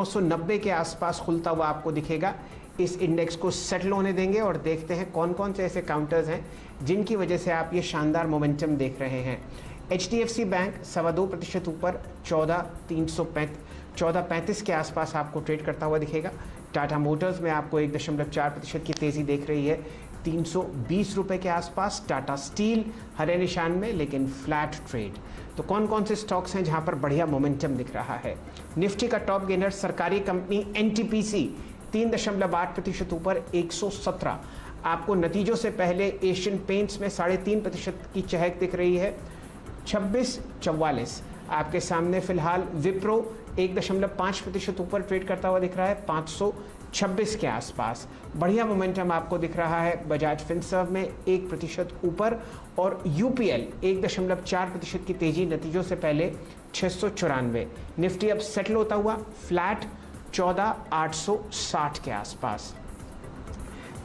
990 के आसपास खुलता हुआ आपको दिखेगा। इस इंडेक्स को सेटल होने देंगे और देखते हैं कौन कौन से ऐसे काउंटर्स हैं जिनकी वजह से आप ये शानदार मोमेंटम देख रहे हैं। HDFC बैंक 2.25% ऊपर 14.35 के आसपास आपको ट्रेड करता हुआ दिखेगा। टाटा मोटर्स में आपको 1.4% की तेज़ी देख रही है 320 रुपये के आसपास। टाटा स्टील हरे निशान में लेकिन फ्लैट ट्रेड। तो कौन कौन से स्टॉक्स हैं जहां पर बढ़िया मोमेंटम दिख रहा है। निफ्टी का टॉप गेनर सरकारी कंपनी NTPC 3.8% ऊपर 117। आपको नतीजों से पहले एशियन पेंट्स में 3.5% की चहक दिख रही है 26.44। आपके सामने फिलहाल विप्रो 1.5% ऊपर ट्रेड करता हुआ दिख रहा है 526 के आसपास। बढ़िया मोमेंटम आपको दिख रहा है बजाज फिनसर्व में 1% ऊपर और UPL 1.4% की तेजी नतीजों से पहले 694। निफ्टी अब सेटल होता हुआ फ्लैट 14,860 के आसपास।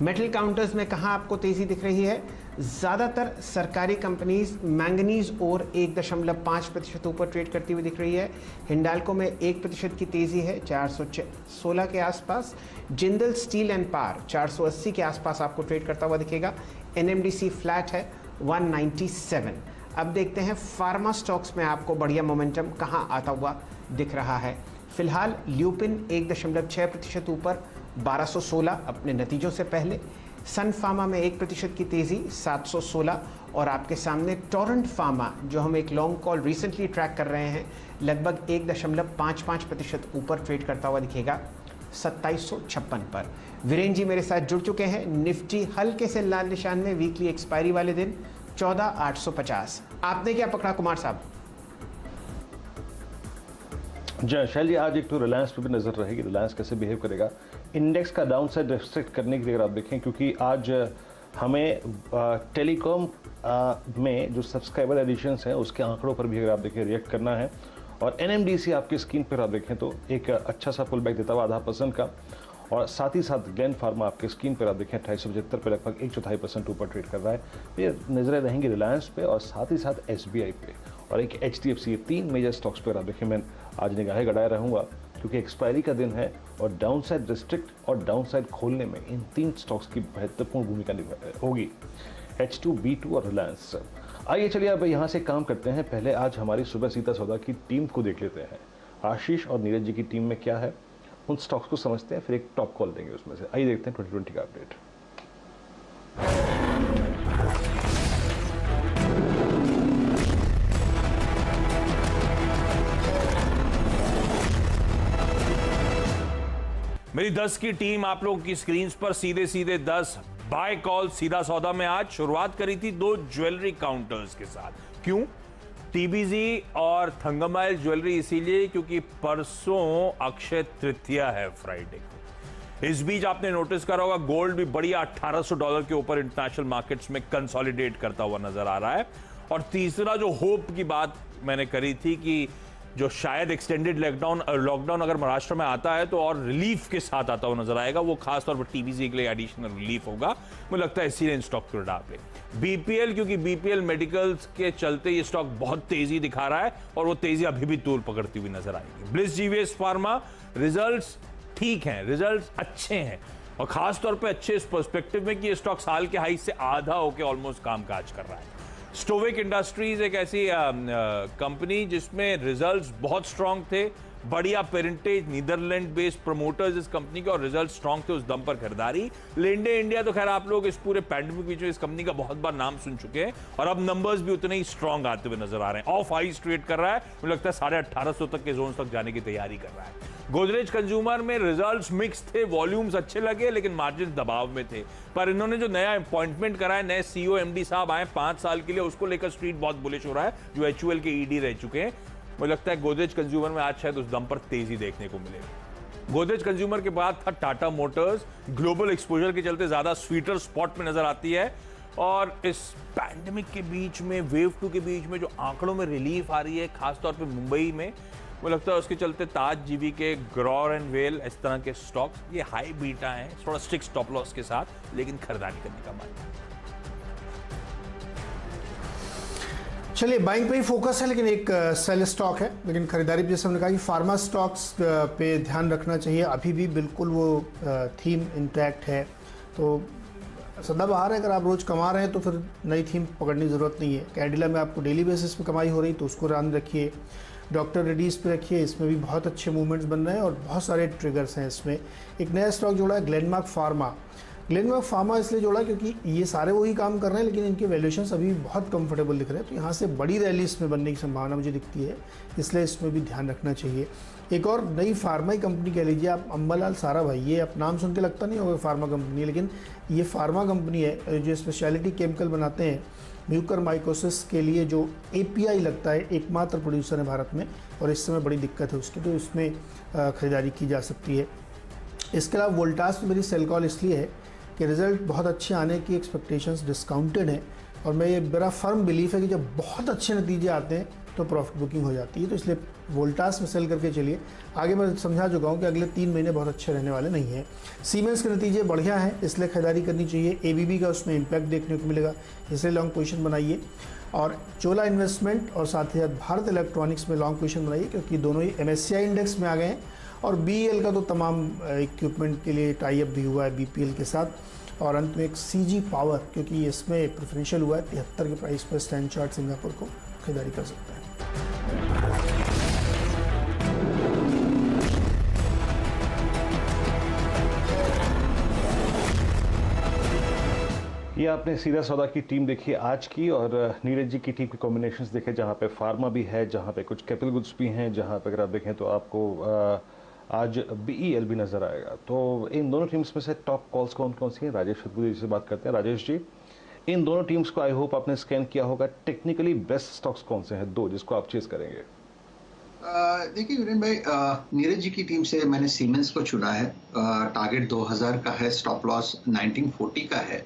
मेटल काउंटर्स में कहां आपको तेजी दिख रही है? ज़्यादातर सरकारी कंपनीज मैंगनीज और 1.5% ऊपर ट्रेड करती हुई दिख रही है। हिंडाल्को में 1% की तेज़ी है 416 के आसपास। जिंदल स्टील एंड पावर 480 के आसपास आपको ट्रेड करता हुआ दिखेगा। NMDC फ्लैट है 197। अब देखते हैं फार्मा स्टॉक्स में आपको बढ़िया मोमेंटम कहाँ आता हुआ दिख रहा है। फिलहाल ल्यूपिन 1.6% ऊपर 1216 अपने नतीजों से पहले। सन फार्मा में 1% की तेज़ी 716 और आपके सामने टोरेंट फार्मा जो हम एक लॉन्ग कॉल रिसेंटली ट्रैक कर रहे हैं लगभग 1.55% ऊपर ट्रेड करता हुआ दिखेगा 2756 पर। वीरेन जी मेरे साथ जुड़ चुके हैं। निफ्टी हल्के से लाल निशान में वीकली एक्सपायरी वाले दिन 14,850। आपने क्या पकड़ा कुमार साहब? जय शैल जी, आज एक तो रिलायंस पे भी नजर रहेगी, रिलायंस कैसे बिहेव करेगा। इंडेक्स का डाउन साइड रिस्ट्रिक्ट करने के लिए अगर आप देखें, क्योंकि आज हमें टेलीकॉम में जो सब्सक्राइबर एडिशंस हैं उसके आंकड़ों पर भी अगर आप देखें रिएक्ट करना है। और NMDC आपकी स्क्रीन पर आप देखें तो एक अच्छा सा पुल बैक देता हुआ 0.5% का। और साथ ही साथ ग्लेन फार्मा आपके स्क्रीन पर आप देखें 2875 पे लगभग 1/4% ऊपर ट्रेड कर रहा है। ये नजरें रहेंगी रिलायंस पे और साथ ही साथ SBI पे और एक HDFC। 3 मेजर स्टॉक्स पर आप देखें मैं आज निगाहें गड़ाए रहूँगा क्योंकि एक्सपायरी का दिन है और डाउन साइड रिस्ट्रिक्ट और डाउन साइड खोलने में इन 3 स्टॉक्स की महत्वपूर्ण भूमिका होगी, H2, B2 और रिलायंस। आइए चलिए अब यहाँ से काम करते हैं। पहले आज हमारी सुबह सीता सौदा की टीम को देख लेते हैं। आशीष और नीरज जी की टीम में क्या है उन स्टॉक्स को समझते हैं, फिर एक टॉप कॉल देंगे उसमें से। आइए देखते हैं 2020 का अपडेट। मेरी 10 की टीम आप लोगों की स्क्रीन पर सीधे सीधे 10 बाय कॉल सीधा सौदा में आज शुरुआत करी थी 2 ज्वेलरी काउंटर्स के साथ। क्यों? TBZ और थंगमाइल ज्वेलरी इसीलिए क्योंकि परसों अक्षय तृतीया है, फ्राइडे को। इस बीच आपने नोटिस करा होगा गोल्ड भी बढ़िया $1800 के ऊपर इंटरनेशनल मार्केट्स में कंसोलिडेट करता हुआ नजर आ रहा है। और तीसरा जो होप की बात मैंने करी थी कि जो शायद एक्सटेंडेड लॉकडाउन अगर महाराष्ट्र में आता है तो और रिलीफ के साथ आता हुआ नजर आएगा, वो खासतौर पर TBZ के लिए एडिशनल रिलीफ होगा। मुझे लगता है इसीलिए स्टॉक को डाल पे BPL, क्योंकि BPL मेडिकल्स के चलते ये स्टॉक बहुत तेजी दिखा रहा है और वो तेजी अभी भी तूल पकड़ती हुई नजर आएगी। ब्लिस GVS फार्मा रिजल्ट्स ठीक हैं, रिजल्ट्स अच्छे हैं और खासतौर पर अच्छे इस पर्सपेक्टिव में कि ये स्टॉक साल के हाई से आधा होकर ऑलमोस्ट कामकाज कर रहा है। स्टोविक इंडस्ट्रीज एक ऐसी कंपनी जिसमें रिजल्ट्स बहुत स्ट्रांग थे, बढ़िया पेरेंटेज, नीदरलैंड बेस्ड प्रमोटर्स इस कंपनी के और रिजल्ट स्ट्रांग थे, उस दम पर खरीदारी। लेंडे इंडिया तो खैर आप लोग इस पूरे पैंडेमिक बीच में इस कंपनी का बहुत बार नाम सुन चुके हैं और अब नंबर्स भी उतने ही स्ट्रांग आते हुए नजर आ रहे हैं। ऑफ हाइस ट्रेड कर रहा है, मुझे लगता है 1850 तक के जोन तक जाने की तैयारी कर रहा है। गोदरेज कंज्यूमर में रिजल्ट्स मिक्स थे, वॉल्यूम्स अच्छे लगे लेकिन मार्जिन दबाव में थे। पर इन्होंने जो नया अपॉइंटमेंट करा है, नए CEO MD साहब आए 5 साल के लिए, उसको लेकर स्ट्रीट बहुत बुलिश हो रहा है, जो HUL के ED रह चुके हैं। मुझे लगता है गोदरेज कंज्यूमर में आज शायद उस दम पर तेजी देखने को मिलेगी। गोदरेज कंज्यूमर के बाद था टाटा मोटर्स। ग्लोबल एक्सपोजर के चलते ज्यादा स्वीटर स्पॉट में नजर आती है और इस पैंडेमिक के बीच में, वेव 2 के बीच में जो आंकड़ों में रिलीफ आ रही है खासतौर पर मुंबई में, मुझे लगता है उसके चलते ताज जीवी के ग्रोर एंड वेल इस तरह के स्टॉक्स ये हाई बीटा हैं, थोड़ा स्ट्रिक्ट स्टॉप लॉस के साथ, लेकिन खरीदारी करने का मन है। चलिए बाइंग पे ही फोकस है, लेकिन एक सेल स्टॉक है, लेकिन खरीदारी भी जैसे हमने कहा कि फार्मा स्टॉक्स पे ध्यान रखना चाहिए। अभी भी बिल्कुल वो थीम इंटैक्ट है, तो सदाबहार है। अगर आप रोज़ कमा रहे हैं तो फिर नई थीम पकड़ने की ज़रूरत नहीं है। कैडिला में आपको डेली बेसिस पे कमाई हो रही तो उसको ध्यान रखिए। डॉक्टर रेड्डीज़ पे रखिए, इसमें भी बहुत अच्छे मूवमेंट्स बन रहे हैं और बहुत सारे ट्रिगर्स हैं इसमें। एक नया स्टॉक जोड़ा है ग्लेनमार्क फार्मा। ग्लेनमार्क फार्मा इसलिए जोड़ा क्योंकि ये सारे वही काम कर रहे हैं, लेकिन इनके वैल्यूएशंस अभी बहुत कंफर्टेबल दिख रहे हैं, तो यहाँ से बड़ी रैली इसमें बनने की संभावना मुझे दिखती है, इसलिए इसमें भी ध्यान रखना चाहिए। एक और नई फार्मा ही कंपनी कह लीजिए आप, अंबालाल साराभाई, ये आप नाम सुन के लगता नहीं होगा फार्मा कंपनी है, लेकिन ये फार्मा कंपनी है जो स्पेशलिटी केमिकल बनाते हैं। म्यूकरमाइकोसिस के लिए जो API लगता है, एकमात्र प्रोड्यूसर है भारत में, और इस समय बड़ी दिक्कत है उसकी, तो इसमें खरीदारी की जा सकती है। इसके अलावा वोल्टास में मेरी सेल कॉल इसलिए है कि रिज़ल्ट बहुत अच्छे आने की एक्सपेक्टेशंस डिस्काउंटेड हैं, और मेरा फर्म बिलीफ है कि जब बहुत अच्छे नतीजे आते हैं तो प्रॉफिट बुकिंग हो जाती है, तो इसलिए वोल्टास में सेल करके चलिए। आगे मैं समझा चुका हूँ कि अगले 3 महीने बहुत अच्छे रहने वाले नहीं हैं। सीमेंस के नतीजे बढ़िया हैं, इसलिए खरीदारी करनी चाहिए। ABB का उसमें इम्पैक्ट देखने को मिलेगा, इसलिए लॉन्ग पोजीशन बनाइए। और चोला इन्वेस्टमेंट और साथ ही साथ भारत इलेक्ट्रॉनिक्स में लॉन्ग पोजीशन बनाइए, क्योंकि दोनों ही MSCI इंडेक्स में आ गए हैं। और BEL का तो तमाम इक्विपमेंट के लिए टाई अप भी हुआ है BPL के साथ। और अंत में एक CG पावर, क्योंकि इसमें प्रेफरेंशियल हुआ है 73 के प्राइस पर स्टैंड चार्ट सिंगापुर को खरीदारी कर सकता है। ये आपने सीधा सौदा की टीम देखी आज की, और नीरज जी की टीम के कॉम्बिनेशंस देखे, जहाँ पे फार्मा भी है, जहाँ पे कुछ कैपिटल गुड्स भी हैं, जहाँ पे अगर आप देखें तो आपको आज BEL भी नजर आएगा। तो इन दोनों टीम्स में से टॉप कॉल्स कौन कौन सी हैं? राजेश सतपुरी जी से बात करते हैं। राजेश जी, इन दोनों टीम्स को आई होप आपने स्कैन किया होगा, टेक्निकली बेस्ट स्टॉक्स कौन से हैं 2 जिसको आप चेज करेंगे? देखिए वीरेन भाई, नीरज जी की टीम से मैंने सीमेंस को चुना है। टारगेट 2000 का है, स्टॉप लॉस 1940 का है।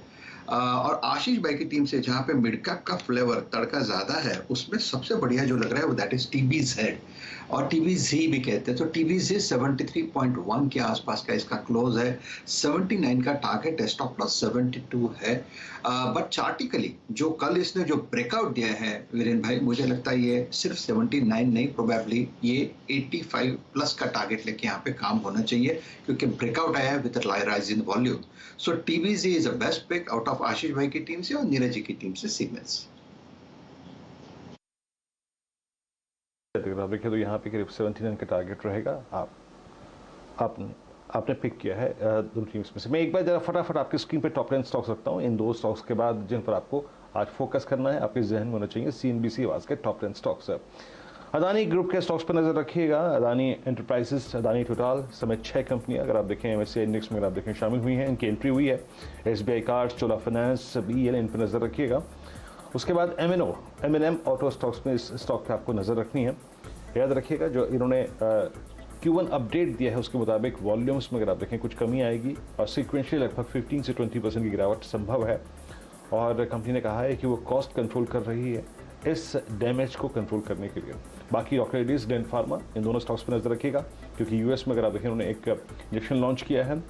और आशीष भाई की टीम से जहाँ पे मिड कैप का फ्लेवर तड़का ज्यादा है, उसमें सबसे बढ़िया जो लग रहा है वो दैट इज TBZ, और TBZ भी कहते हैं। तो TBZ 73.1 के आसपास का इसका क्लोज है, 79 का टारगेट है, स्टॉप लॉस 72 है। बट चार्टिकली जो कल इसने जो ब्रेकआउट दिया है वीरेन भाई, मुझे लगता है ये सिर्फ 79 नहीं, प्रोबेबली ये 85 प्लस का टारगेट लेके यहाँ पे काम होना चाहिए, क्योंकि ब्रेकआउट आया है with rise in volume. So TBZ is a best pick out of Ashish भाई की टीम से और नीरज जी की टीम से सीमेंस। देखिए तो यहाँ पे करीब 79 का टारगेट रहेगा। आपने पिक किया है दोनों टीम्स में से। मैं एक बार जरा फटाफट आपकी स्क्रीन पे टॉप 10 स्टॉक्स रखता हूँ, इन 2 स्टॉक्स के बाद जिन पर आपको आज फोकस करना है, आपके जहन में होना चाहिए CNBC आवाज के टॉप 10 स्टॉक्स है। अदानी ग्रुप के स्टॉक्स पर नजर रखिएगा। अदानी एंटरप्राइजेस, अदानी टोटल समेत 6 कंपनियां अगर आप देखें MSCI इंडेक्स में अगर आप देखें शामिल हुई हैं, इनकी एंट्री हुई है। SBI कार्ड्स, चोला फाइनेंस, BEL, इन पर नजर रखिएगा। उसके बाद M&M ऑटो स्टॉक्स में इस स्टॉक पर आपको नजर रखनी है। याद रखिएगा जो इन्होंने Q1 अपडेट दिया है उसके मुताबिक वॉल्यूम्स में अगर आप देखें कुछ कमी आएगी, और सीक्वेंशियल लगभग 15 से 20% की गिरावट संभव है। और कंपनी ने कहा है कि वो कॉस्ट कंट्रोल कर रही है इस डैमेज को कंट्रोल करने के लिए। बाकी डॉक्टर रेड्डीज, ग्लेन फार्मा, इन दोनों स्टॉक्स पर नजर रखिएगा, क्योंकि US में अगर आप देखें उन्होंने एक इंजेक्शन लॉन्च किया है।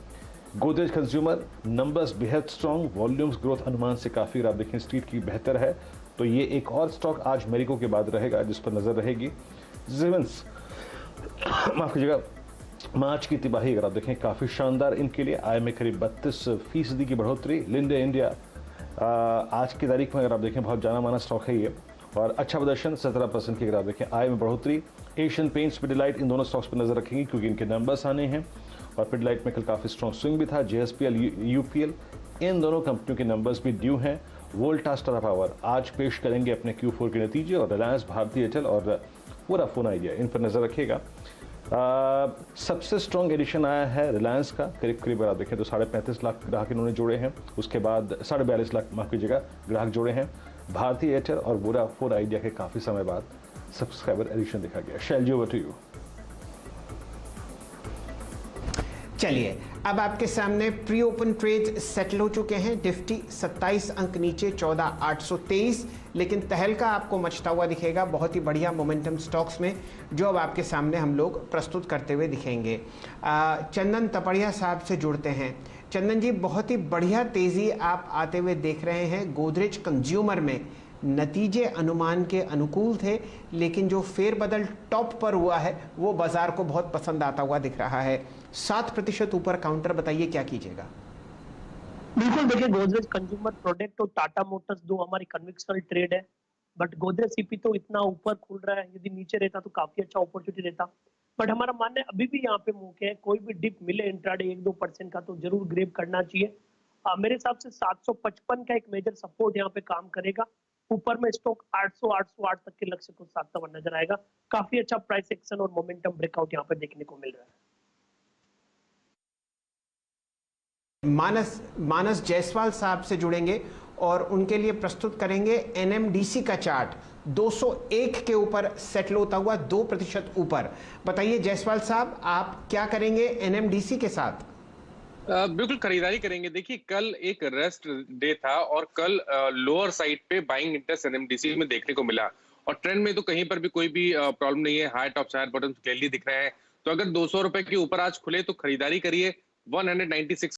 गोदरेज कंज्यूमर, नंबर्स बेहद स्ट्रॉन्ग, वॉल्यूम्स ग्रोथ अनुमान से काफ़ी अगर आप देखें स्ट्रीट की बेहतर है, तो ये एक और स्टॉक आज मेरिको के बाद रहेगा जिस पर नजर रहेगी। सीमेंस, माफ कीजिएगा, मार्च की तिमाही अगर आप देखें काफ़ी शानदार इनके लिए, आय में करीब 32% की बढ़ोतरी। लिंडे इंडिया आज की तारीख में अगर आप देखें बहुत जाना माना स्टॉक है ये, और अच्छा प्रदर्शन 17% की अगर आप देखें आय में बढ़ोतरी। एशियन पेंट्स, पिडिलाइट, इन दोनों स्टॉक्स पर नजर रखेंगे क्योंकि इनके नंबर्स आने हैं, और पिडिलाइट में कल काफ़ी स्ट्रॉन्ग स्विंग भी था। JSPL, UPL, इन दोनों कंपनियों के नंबर्स भी ड्यू हैं। वोल्टास, टाटा पावर आज पेश करेंगे अपने Q4 के नतीजे, और रिलायंस, भारती एयरटेल और वोडाफोन आइडिया, इन पर नजर रखिएगा। सबसे स्ट्रॉन्ग एडिशन आया है रिलायंस का, करीब अगर आप देखें तो 35.5 लाख ग्राहक इन्होंने जोड़े हैं। उसके बाद 42.5 लाख माफ कीजिएगा ग्राहक जोड़े हैं। भारती एयरटेल और वोडाफोन आइडिया के काफ़ी समय बाद सब्सक्राइबर एडिशन देखा गया। शैलजी, ओवर टू यू। चलिए अब आपके सामने प्री ओपन ट्रेड सेटल हो चुके हैं। निफ्टी 27 अंक नीचे 14,823, लेकिन तहलका आपको मचता हुआ दिखेगा बहुत ही बढ़िया मोमेंटम स्टॉक्स में, जो अब आपके सामने हम लोग प्रस्तुत करते हुए दिखेंगे। चंदन तपड़िया साहब से जुड़ते हैं। चंदन जी, बहुत ही बढ़िया तेज़ी आप आते हुए देख रहे हैं। गोदरेज कंज्यूमर में नतीजे अनुमान के अनुकूल थे, लेकिन जो फेरबदल टॉप पर हुआ है वो बाजार को बहुत पसंद आता हुआ दिख रहा है। 7% ऊपर काउंटर, बताइए क्या कीजिएगा? बिल्कुल, देखिए गोदरेज कंज्यूमर प्रोडक्ट और टाटा मोटर्स दो हमारी कन्विक्शनल ट्रेड है, बट गोदरेज सीपी तो इतना ऊपर खुल रहा है, यदि नीचे रहता तो काफी अच्छा अपॉर्चुनिटी रहता। बट हमारा मानना है अभी भी यहाँ पे मौके हैं, कोई भी डिप मिले इंट्राडे 1-2% का तो जरूर ग्रेब करना चाहिए। मेरे हिसाब से 755 का एक मेजर सपोर्ट यहाँ पे काम करेगा। ऊपर में स्टॉक 800-808 तक के लक्ष्य को साधता हुआ नजर आएगा। काफी अच्छा प्राइस एक्शन और मोमेंटम ब्रेकआउट यहाँ पे देखने को मिल रहा है। मानस जायसवाल साहब से जुड़ेंगे और उनके लिए प्रस्तुत करेंगे एनएमडीसी का चार्ट 201 के ऊपर सेटल होता हुआ 2% ऊपर। बताइए जायसवाल साहब, आप क्या करेंगे एनएमडीसी के साथ? बिल्कुल खरीदारी करेंगे। देखिए कल एक रेस्ट डे था और कल लोअर साइड पे बाइंग इंटरेस्ट एनएमडीसी में देखने को मिला और ट्रेंड में तो कहीं पर भी कोई भी प्रॉब्लम नहीं है। High top higher bottom clearly दिख रहे हैं, तो अगर 200 रुपए के ऊपर आज खुले तो खरीदारी करिए। 196